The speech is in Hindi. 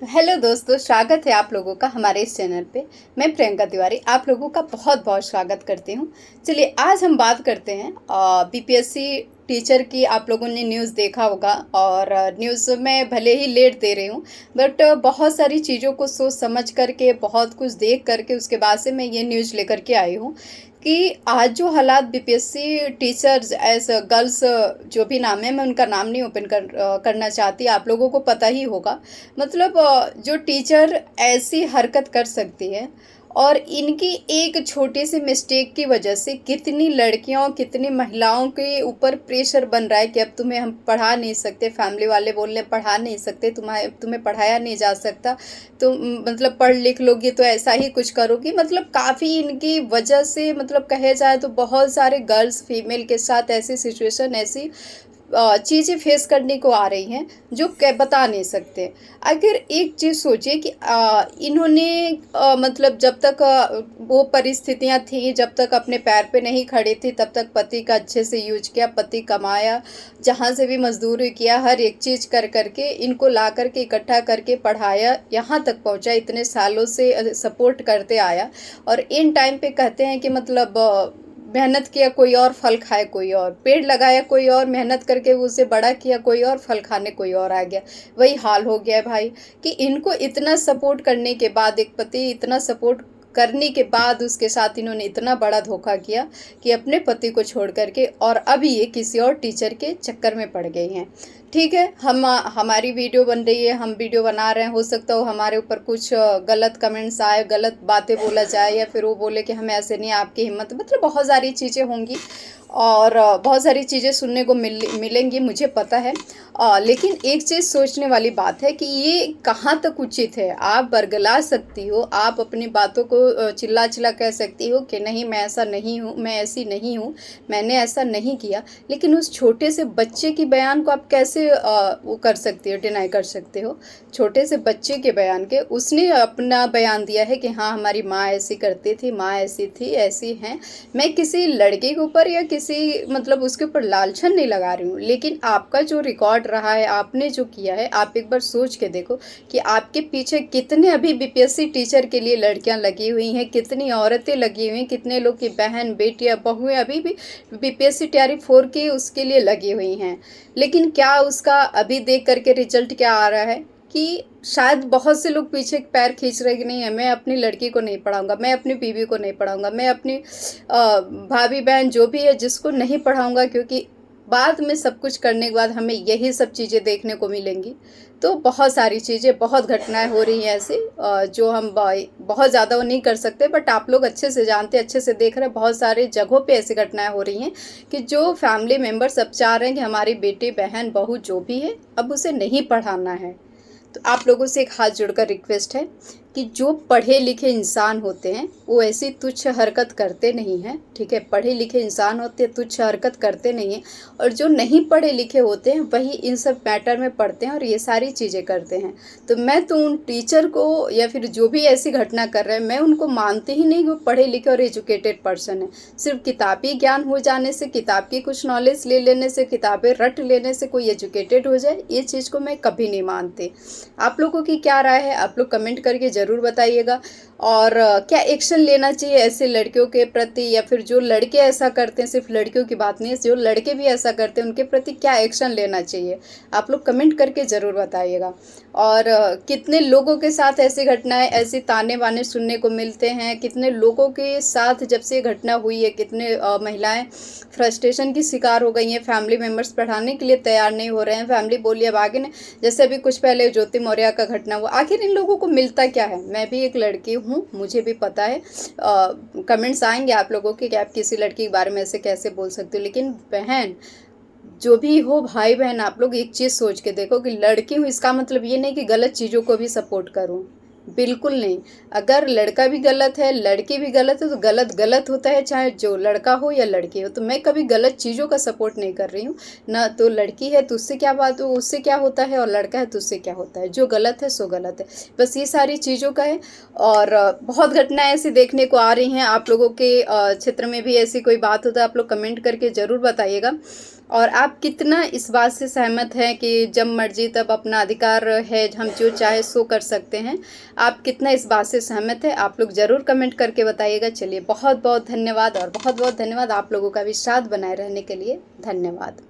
हेलो दोस्तों, स्वागत है आप लोगों का हमारे इस चैनल पे। मैं प्रियंका तिवारी आप लोगों का बहुत बहुत स्वागत करती हूँ। चलिए आज हम बात करते हैं बीपीएससी टीचर की। आप लोगों ने न्यूज़ देखा होगा और न्यूज़ में भले ही लेट दे रही हूँ, बट बहुत सारी चीज़ों को सोच समझ करके, बहुत कुछ देख करके उसके बाद से मैं ये न्यूज़ लेकर के आई हूँ कि आज जो हालात बीपीएससी टीचर्स एज गर्ल्स, जो भी नाम है, मैं उनका नाम नहीं ओपन करना चाहती, आप लोगों को पता ही होगा। मतलब जो टीचर ऐसी हरकत कर सकती है और इनकी एक छोटी सी मिस्टेक की वजह से कितनी लड़कियों, कितनी महिलाओं के ऊपर प्रेशर बन रहा है कि अब तुम्हें हम पढ़ा नहीं सकते। फैमिली वाले बोल रहे पढ़ा नहीं सकते, तुम्हें पढ़ाया नहीं जा सकता, तुम मतलब पढ़ लिख लोगी तो ऐसा ही कुछ करोगी। मतलब काफ़ी इनकी वजह से, मतलब कहे जाए तो बहुत सारे गर्ल्स फीमेल के साथ ऐसी सिचुएशन, ऐसी चीज़ें फेस करने को आ रही हैं जो बता नहीं सकते। अगर एक चीज़ सोचिए कि इन्होंने मतलब जब तक वो परिस्थितियां थी, जब तक अपने पैर पे नहीं खड़े थे, तब तक पति का अच्छे से यूज किया, पति कमाया, जहाँ से भी मजदूरी किया, हर एक चीज़ कर करके इनको ला करके इकट्ठा करके पढ़ाया, यहाँ तक पहुँचा, इतने सालों से सपोर्ट करते आया। और इन टाइम पे कहते हैं कि मतलब मेहनत किया कोई और, फल खाए कोई और, पेड़ लगाया कोई और, मेहनत करके उसे बड़ा किया कोई और, फल खाने कोई और आ गया। वही हाल हो गया है भाई कि इनको इतना सपोर्ट करने के बाद, एक पति इतना सपोर्ट करने के बाद उसके साथ इन्होंने इतना बड़ा धोखा किया कि अपने पति को छोड़ करके और अभी ये किसी और टीचर के चक्कर में पड़ गई हैं। ठीक है, हमारी वीडियो बन रही है, हम वीडियो बना रहे हैं, हो सकता हो हमारे ऊपर कुछ गलत कमेंट्स आए, गलत बातें बोला जाए, या फिर वो बोले कि हम ऐसे नहीं, आपकी हिम्मत, मतलब बहुत सारी चीज़ें होंगी और बहुत सारी चीज़ें सुनने को मिलेंगी, मुझे पता है। लेकिन एक चीज़ सोचने वाली बात है कि ये कहाँ तक उचित है। आप बरगला सकती हो, आप अपनी बातों को चिल्ला चिल्ला कह सकती हो कि नहीं मैं ऐसा नहीं हूँ, मैं ऐसी नहीं हूँ, मैंने ऐसा नहीं किया, लेकिन उस छोटे से बच्चे की बयान को आप कैसे वो कर सकती हो, डिनाई कर सकते हो। छोटे से बच्चे के बयान के, उसने अपना बयान दिया है कि हाँ हमारी माँ ऐसी करती थी, माँ ऐसी थी, ऐसी हैं। मैं किसी लड़के के ऊपर या किसी मतलब उसके ऊपर लालछन नहीं लगा रही हूँ, लेकिन आपका जो रिकॉर्ड रहा है, आपने जो किया है, आप एक बार सोच के देखो कि आपके पीछे कितने अभी बीपीएससी टीचर के लिए लड़कियां लगी हुई हैं, कितनी औरतें लगी हुई हैं, कितने लोग की बहन बेटियां बहुएं अभी भी बीपीएससी तैयारी 4 की उसके लिए लगी हुई हैं। लेकिन क्या उसका अभी देख करके रिजल्ट क्या आ रहा है कि शायद बहुत से लोग पीछे पैर खींच रहे कि नहीं है, मैं अपनी लड़की को नहीं पढ़ाऊंगा, मैं अपनी बीवी को नहीं पढ़ाऊंगा, मैं अपनी भाभी बहन जो भी है जिसको नहीं पढ़ाऊंगा, क्योंकि बाद में सब कुछ करने के बाद हमें यही सब चीज़ें देखने को मिलेंगी। तो बहुत सारी चीज़ें, बहुत घटनाएं हो रही हैं ऐसे, जो हम बहुत ज़्यादा वो नहीं कर सकते, बट आप लोग अच्छे से जानते, अच्छे से देख रहे हैं, बहुत सारे जगहों पे ऐसी घटनाएं हो रही हैं कि जो फैमिली मेम्बर सब चाह रहे हैं कि हमारी बेटी बहन बहू जो भी है अब उसे नहीं पढ़ाना है। तो आप लोगों से एक हाथ जोड़कर रिक्वेस्ट है कि जो पढ़े लिखे इंसान होते हैं वो ऐसी तुच्छ हरकत करते नहीं हैं। ठीक है, पढ़े लिखे इंसान होते हैं, तुच्छ हरकत करते नहीं हैं। और जो नहीं पढ़े लिखे होते हैं वही इन सब मैटर में पढ़ते हैं और ये सारी चीज़ें करते हैं। तो मैं तो उन टीचर को या फिर जो भी ऐसी घटना कर रहे हैं, मैं उनको मानती ही नहीं कि वो पढ़े लिखे और एजुकेटेड पर्सन है। सिर्फ किताबी ज्ञान हो जाने से, किताब की कुछ नॉलेज ले लेने से, किताबें रट लेने से कोई एजुकेटेड हो जाए, ये चीज़ को मैं कभी नहीं मानती। आप लोगों की क्या राय है, आप लोग कमेंट करके ज़रूर बताइएगा। और क्या एक्शन लेना चाहिए ऐसे लड़कियों के प्रति, या फिर जो लड़के ऐसा करते हैं, सिर्फ लड़कियों की बात नहीं है, जो लड़के भी ऐसा करते हैं उनके प्रति क्या एक्शन लेना चाहिए, आप लोग कमेंट करके ज़रूर बताइएगा। और कितने लोगों के साथ ऐसी घटनाएं, ऐसे ताने बाने सुनने को मिलते हैं, कितने लोगों के साथ जब से ये घटना हुई है, कितने महिलाएं फ्रस्ट्रेशन की शिकार हो गई हैं, फैमिली मेम्बर्स पढ़ाने के लिए तैयार नहीं हो रहे हैं, फैमिली बोली अब आगे नहीं। जैसे अभी कुछ पहले ज्योति मौर्य का घटना हुआ, आखिर इन लोगों को मिलता क्या है। मैं भी एक लड़की हूँ, मुझे भी पता है। कमेंट्स आएंगे आप लोगों के कि आप किसी लड़की के बारे में ऐसे कैसे बोल सकते हो, लेकिन बहन जो भी हो, भाई बहन, आप लोग एक चीज़ सोच के देखो कि लड़की हूँ इसका मतलब ये नहीं कि गलत चीज़ों को भी सपोर्ट करूँ, बिल्कुल नहीं। अगर लड़का भी गलत है, लड़की भी गलत है, तो गलत गलत होता है, चाहे जो लड़का हो या लड़की हो। तो मैं कभी गलत चीज़ों का सपोर्ट नहीं कर रही हूँ ना। तो लड़की है तो उससे क्या बात हो, उससे क्या होता है, और लड़का है तो उससे क्या होता है, जो गलत है सो गलत है। बस ये सारी चीज़ों का है। और बहुत घटनाएं ऐसी देखने को आ रही हैं। आप लोगों के क्षेत्र में भी ऐसी कोई बात हो तो आप लोग कमेंट करके ज़रूर बताइएगा। और आप कितना इस बात से सहमत हैं कि जब मर्जी तब अपना अधिकार है, हम जो चाहे सो कर सकते हैं? आप कितना इस बात से सहमत हैं? आप लोग ज़रूर कमेंट करके बताइएगा। चलिए बहुत बहुत धन्यवाद, और बहुत बहुत धन्यवाद आप लोगों का भी साथ बनाए रहने के लिए। धन्यवाद।